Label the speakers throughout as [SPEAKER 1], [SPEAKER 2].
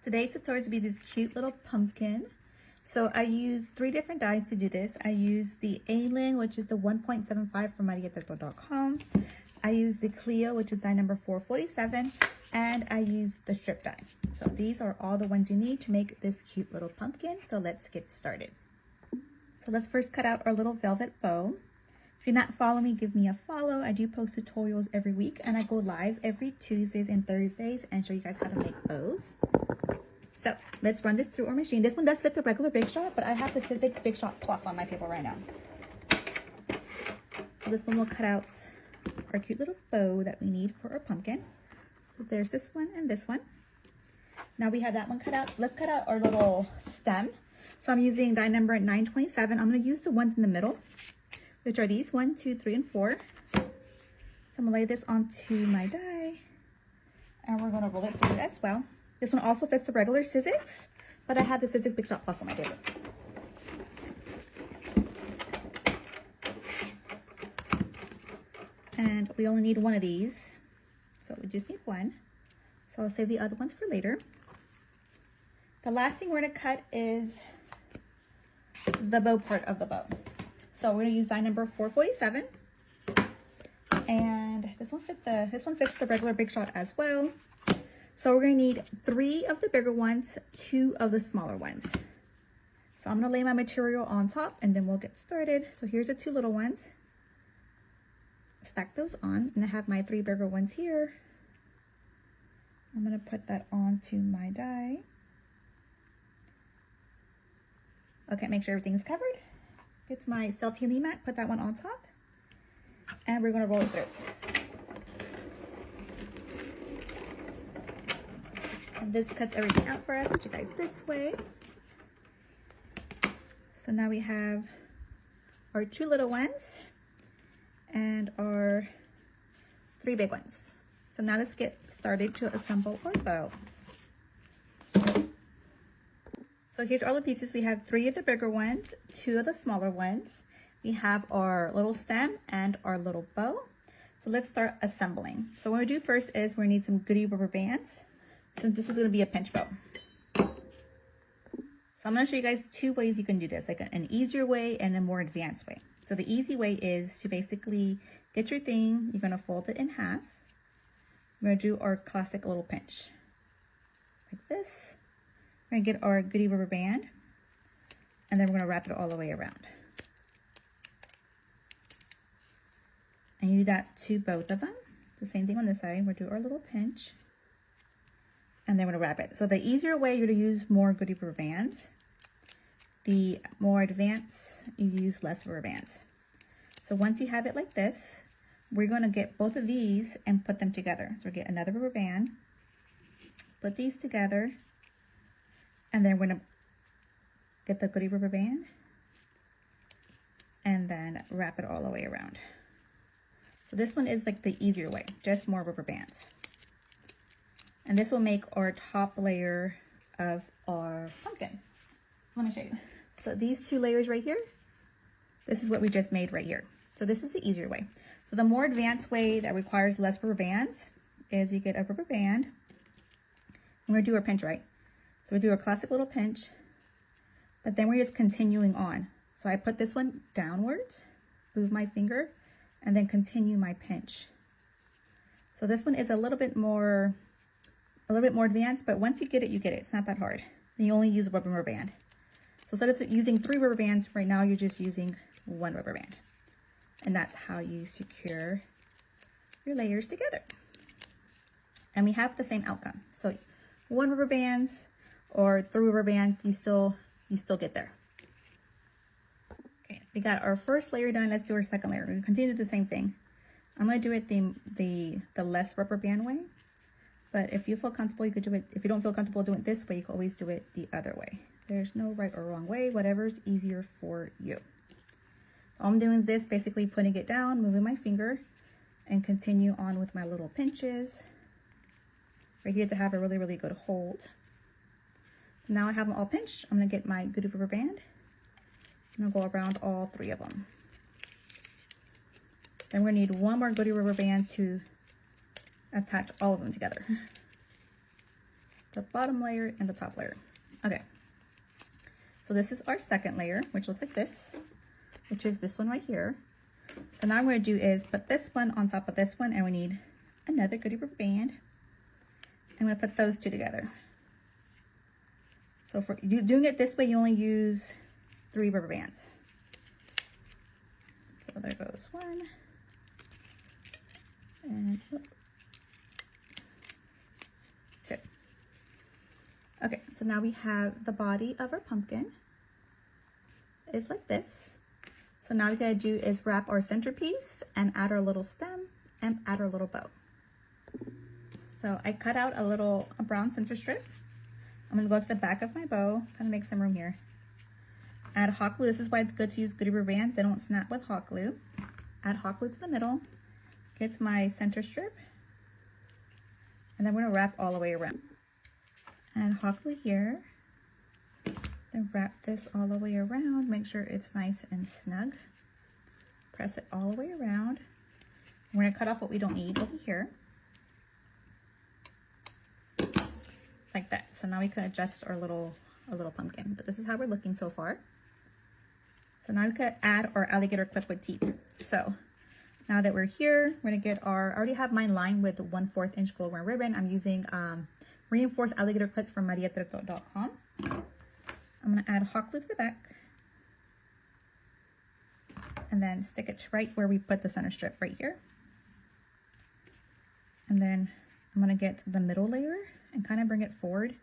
[SPEAKER 1] Today's tutorial will be this cute little pumpkin. So I use 3 different dies to do this. I use the Alien, which is the 1.75 from Treto.com. I use the Cleo, which is die number 447, and I use the strip die. So these are all the ones you need to make this cute little pumpkin. So let's get started. So let's first cut out our little velvet bow. If you're not following me, give me a follow. I do post tutorials every week, and I go live every Tuesdays and Thursdays and show you guys how to make bows. So let's run this through our machine. This one does fit the regular Big Shot, but I have the Sizzix Big Shot Plus on my table right now. So this one will cut out our cute little bow that we need for our pumpkin. So there's this one and this one. Now we have that one cut out. Let's cut out our little stem. So I'm using die number 927. I'm going to use the ones in the middle, which are these 1, 2, 3, and 4. So I'm going to lay this onto my die, and we're going to roll it through as well. This one also fits the regular Sizzix, but I have the Sizzix Big Shot Plus on my table. And we only need one of these, so we just need one. So I'll save the other ones for later. The last thing we're going to cut is the bow part of the bow. So we're going to use die number 447, and this one fits the regular Big Shot as well. So we're going to need 3 of the bigger ones, 2 of the smaller ones. So I'm going to lay my material on top and then we'll get started. So here's the 2 little ones. Stack those on, and I have my 3 bigger ones here. I'm going to put that onto my die. Okay, make sure everything's covered. It's my self-healing mat, put that one on top. And we're going to roll it through. And this cuts everything out for us. Put you guys this way. So now we have our 2 little ones and our 3 big ones. So now let's get started to assemble our bow. So here's all the pieces. We have 3 of the bigger ones, 2 of the smaller ones. We have our little stem and our little bow. So let's start assembling. So what we do first is we're gonna need some goody rubber bands, since this is going to be a pinch bow. So I'm going to show you guys 2 ways you can do this, like an easier way and a more advanced way. So the easy way is to basically get your thing, you're going to fold it in half. We're going to do our classic little pinch, like this. We're going to get our goody rubber band, and then we're going to wrap it all the way around. And you do that to both of them. The same thing on this side. We'll do our little pinch, and then we're going to wrap it. So the easier way, you're going to use more goody rubber bands. The more advanced, you use less rubber bands. So once you have it like this, we're going to get both of these and put them together. So we get another rubber band, put these together, and then we're going to get the goody rubber band and then wrap it all the way around. So this one is like the easier way, just more rubber bands. And this will make our top layer of our pumpkin. Let me show you. So these 2 layers right here, this is what we just made right here. So this is the easier way. So the more advanced way that requires less rubber bands is you get a rubber band. We're going to do our pinch, right? So we do a classic little pinch, but then we're just continuing on. So I put this one downwards, move my finger, and then continue my pinch. So this one is a little bit more advanced, but once you get it, you get it. It's not that hard. And you only use a rubber band. So instead of using 3 rubber bands, right now you're just using 1 rubber band. And that's how you secure your layers together. And we have the same outcome. So 1 rubber bands or 3 rubber bands, you still get there. Okay, we got our first layer done. Let's do our second layer. We continue the same thing. I'm going to do it the less rubber band way. But if you feel comfortable, you could do it. If you don't feel comfortable doing it this way, you can always do it the other way. There's no right or wrong way, whatever's easier for you. All I'm doing is this, basically putting it down, moving my finger, and continue on with my little pinches. Right here to have a really, really good hold. Now I have them all pinched. I'm gonna get my goody rubber band. I'm gonna go around all 3 of them. Then we're gonna need 1 more goody rubber band to attach all of them together. the bottom layer and the top layer. Okay, so this is our second layer, which looks like this, which is this one right here. So now what I'm going to do is put this one on top of this one, and we need another goodie rubber band. I'm going to put those two together. So for you doing it this way, you only use 3 rubber bands. So there goes one. And 2. Okay, so now we have the body of our pumpkin. It's like this. So now what we gotta do is wrap our centerpiece and add our little stem and add our little bow. So I cut out a brown center strip. I'm gonna go to the back of my bow, kind of make some room here. Add hot glue. This is why it's good to use goodie rubber bands. They don't snap with hot glue. Add hot glue to the middle. Get my center strip. And then we're gonna wrap all the way around. Add hot glue here. Then wrap this all the way around. Make sure it's nice and snug. Press it all the way around. We're gonna cut off what we don't need over here. Like that. So now we can adjust our little pumpkin. But this is how we're looking so far. So now we could add our alligator clip with teeth. So now that we're here, we're gonna get I already have mine lined with 1/4 inch gold ribbon. I'm using reinforced alligator clips from Treto.com. I'm gonna add hot glue to the back. And then stick it right where we put the center strip, right here. And then I'm gonna get the middle layer and kind of bring it forward,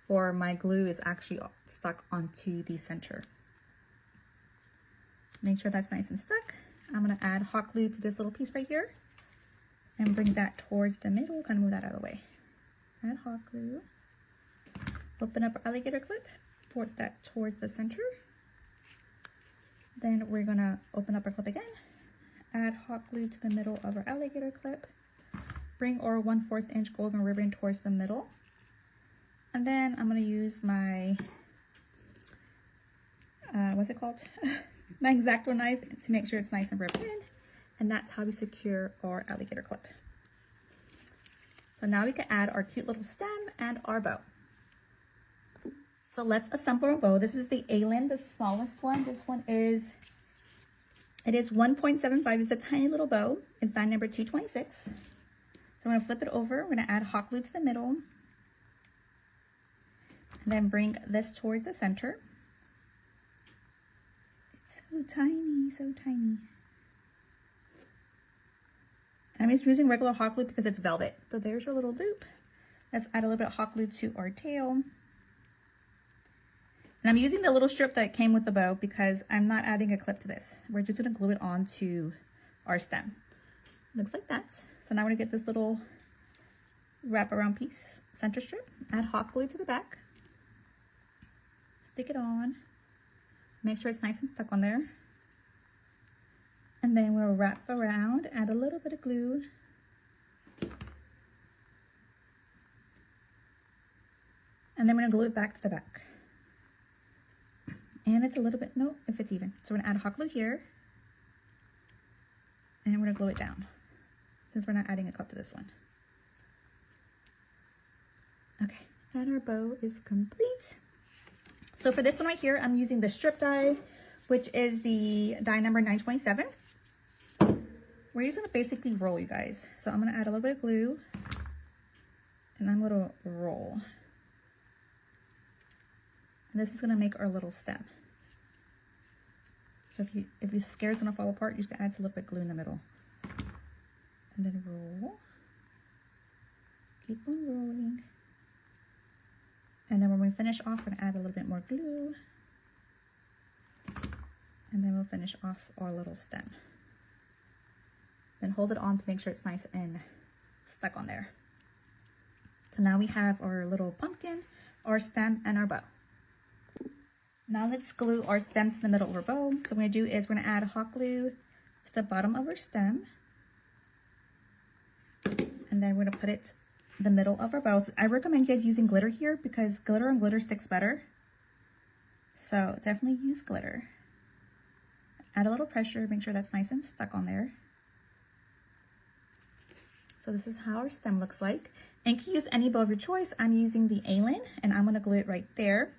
[SPEAKER 1] for my glue is actually stuck onto the center. Make sure that's nice and stuck. I'm gonna add hot glue to this little piece right here and bring that towards the middle, kind of move that out of the way. Add hot glue, open up our alligator clip, port that towards the center. Then we're gonna open up our clip again, add hot glue to the middle of our alligator clip, bring our 1/4 inch golden ribbon towards the middle. And then I'm gonna use my, what's it called? My X-Acto knife to make sure it's nice and ribbed in. And that's how we secure our alligator clip. So now we can add our cute little stem and our bow. So let's assemble our bow. This is the Alien, the smallest one. This one is, it is 1.75. It's a tiny little bow. It's die number 226. So I'm gonna flip it over. We're gonna add hot glue to the middle. And then bring this toward the center. It's so tiny, so tiny. And I'm just using regular hot glue because it's velvet. So there's our little loop. Let's add a little bit of hot glue to our tail. And I'm using the little strip that came with the bow because I'm not adding a clip to this. We're just gonna glue it onto our stem. Looks like that. So now we're gonna get this little wraparound piece, center strip, add hot glue to the back, stick it on, make sure it's nice and stuck on there. And then we'll wrap around, add a little bit of glue. And then we're gonna glue it back to the back. And it's a little bit, no, if it's even. So we're gonna add hot glue here. And we're gonna glue it down, since we're not adding a clip to this one. Okay, and our bow is complete. So for this one right here, I'm using the strip die, which is the die number 927. We're just gonna basically roll, you guys. So I'm gonna add a little bit of glue, and I'm gonna roll. And this is gonna make our little stem. So if you're scared it's gonna fall apart, you just add a little bit of glue in the middle. And then roll. Keep on rolling. And then when we finish off, we're gonna add a little bit more glue. And then we'll finish off our little stem. Then hold it on to make sure it's nice and stuck on there. So now we have our little pumpkin, our stem, and our bow. Now let's glue our stem to the middle of our bow. So what we're gonna do is we're gonna add hot glue to the bottom of our stem. And then we're gonna put it in the middle of our bow. So I recommend you guys using glitter here because glitter and glitter sticks better. So definitely use glitter. Add a little pressure, make sure that's nice and stuck on there. So this is how our stem looks like. And you can use any bow of your choice. I'm using the Allen, and I'm gonna glue it right there.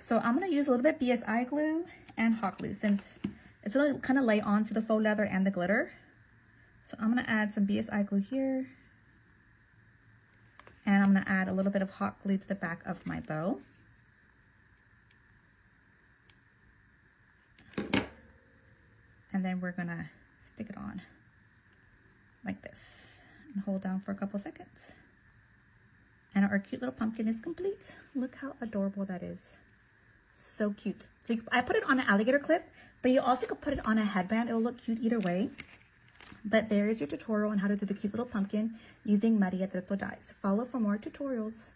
[SPEAKER 1] So I'm gonna use a little bit BSI glue and hot glue since it's gonna kind of lay onto the faux leather and the glitter. So I'm gonna add some BSI glue here. And I'm gonna add a little bit of hot glue to the back of my bow. And then we're gonna stick it on like this and hold down for a couple seconds. And our cute little pumpkin is complete. Look how adorable that is. So cute. So I put it on an alligator clip, but you also could put it on a headband. It will look cute either way. But there is your tutorial on how to do the cute little pumpkin using Treto dyes. Follow for more tutorials.